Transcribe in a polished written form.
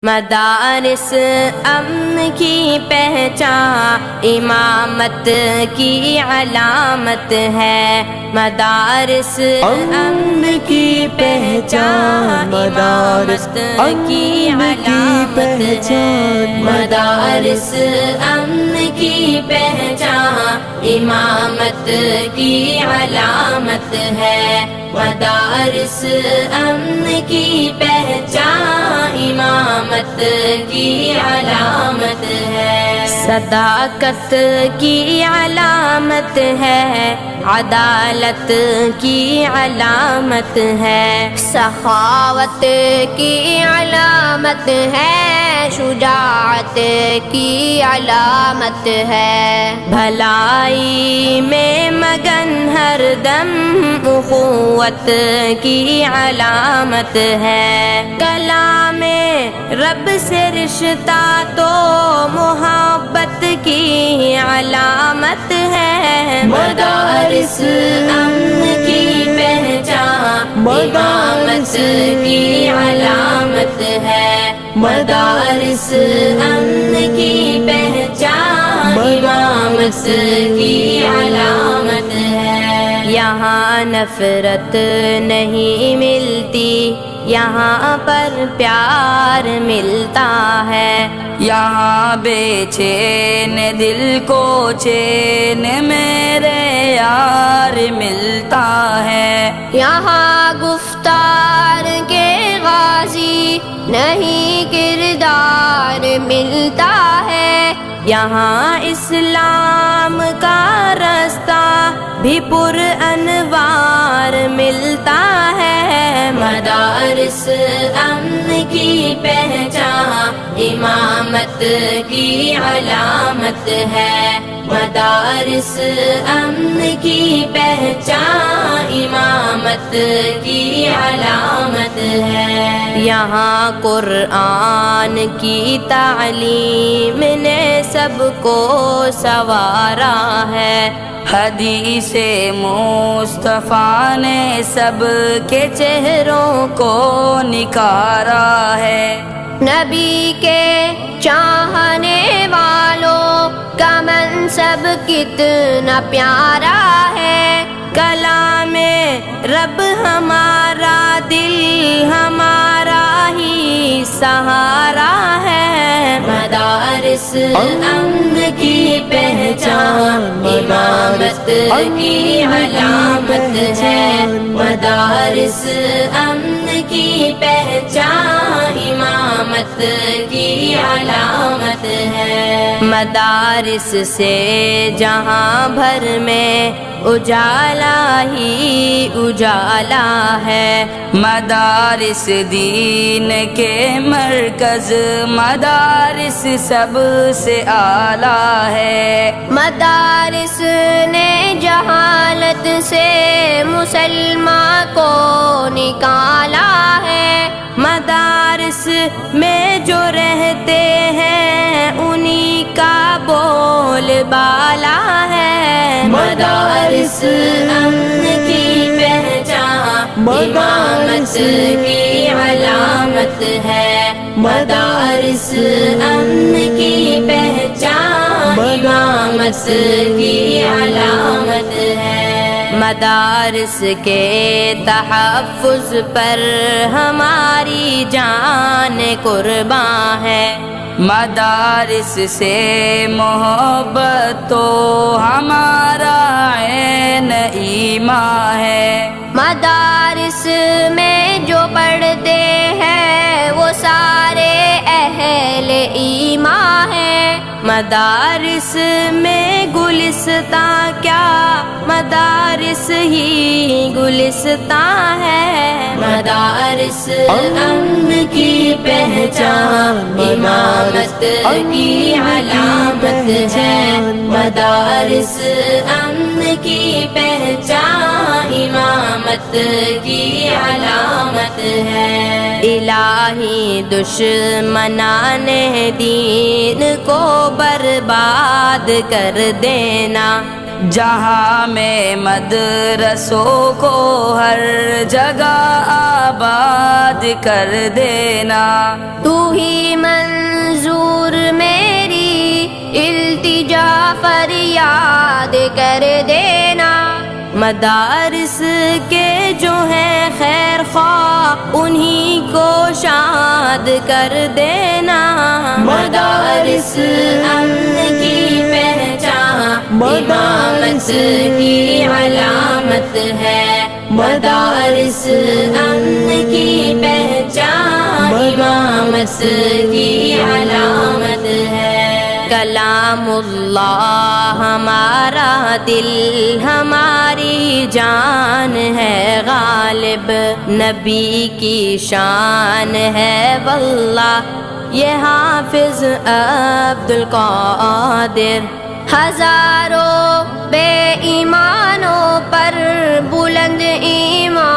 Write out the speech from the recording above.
مدارس امن کی پہچان امامت کی علامت ہے۔ مدارس امن کی پہچان امامت کی علامت ہے۔ مدارس امن کی پہچان امامت کی علامت ہے۔ مدارس امن کی پہچان امامت کی علامت ہے۔ صداقت کی علامت ہے، عدالت کی علامت ہے، سخاوت کی علامت ہے، شجاعت کی علامت ہے، بھلائی میں مگن ہر دم اخوت کی علامت ہے، کلام رب سے رشتہ تو محبت کی علامت ہے۔ مدارس امن کی پہچان امامت کی علامت ہے۔ مدارس امن کی پہچان امامت کی علامت ہے۔ یہاں نفرت نہیں ملتی، یہاں پر پیار ملتا ہے، یہاں بے چین دل کو چین میرے یار ملتا ہے، یہاں گفتار کے غازی نہیں کردار ملتا ہے، یہاں اسلام کا رستہ بھی پر انوار ملتا ہے۔ مدارس امن کی پہچان امامت کی علامت ہے۔ مدارس امن کی پہچان امامت کی علامت ہے۔ یہاں قرآن کی تعلیم نے سب کو سنوارا ہے، حدیث مصطفیٰ نے سب کے چہروں کو نکھارا ہے، نبی کے چاہنے والوں کا منصب کتنا پیارا ہے، کلام رب ہمارا دل ہمارا ہی سہارا ہے۔ مدارس امن کی پہچان امامت کی علامت ہے۔ مدارس امن کی پہچان امامت کی علامت ہے۔ مدارس سے جہاں بھر میں اجالا ہی اجالا ہے، مدارس دین کے مرکز، مدارس سب سے اعلیٰ ہے، مدارس نے جہالت سے مسلمان کو نکالا ہے، مدارس میں جو رہتے ہیں انہی کا بول بالا ہے۔ مدارس امن کی پہچان امامت کی علامت ہے۔ مدارس امن کی پہچان امامت کی علامت ہے۔ مدارس کے تحفظ پر ہماری جان قربان ہے، مدارس سے محبت تو ہمارا عین ایمان ہے، مدارس میں جو پڑھتے ہیں وہ سارے اہل ایمان ہیں، مدارس میں گلستاں کیا مدارس ہی گلستاں ہے۔ مدارس امن کی پہچان امامت کی علامت ہے۔ مدارس امن کی پہچان امامت کی علامت ہے۔ الہی دشمنان دین کو برباد کر دینا، جہاں میں مدرسوں کو ہر جگہ آباد کر دینا، تو ہی منظور میری التجا فریاد کر دینا، مدارس کے جو ہیں خیر خواہ انہی کو شاد کر دینا، مدارس امن کی پہچان امامت کی علامت ہے، مدارس امن کی پہچان امامت کی علامت ہے۔ کلام اللہ ہمارا دل ہماری جان ہے غالب، نبی کی شان ہے واللہ یہ حافظ عبد القادر، ہزاروں بے ایمانوں پر بلند ایمان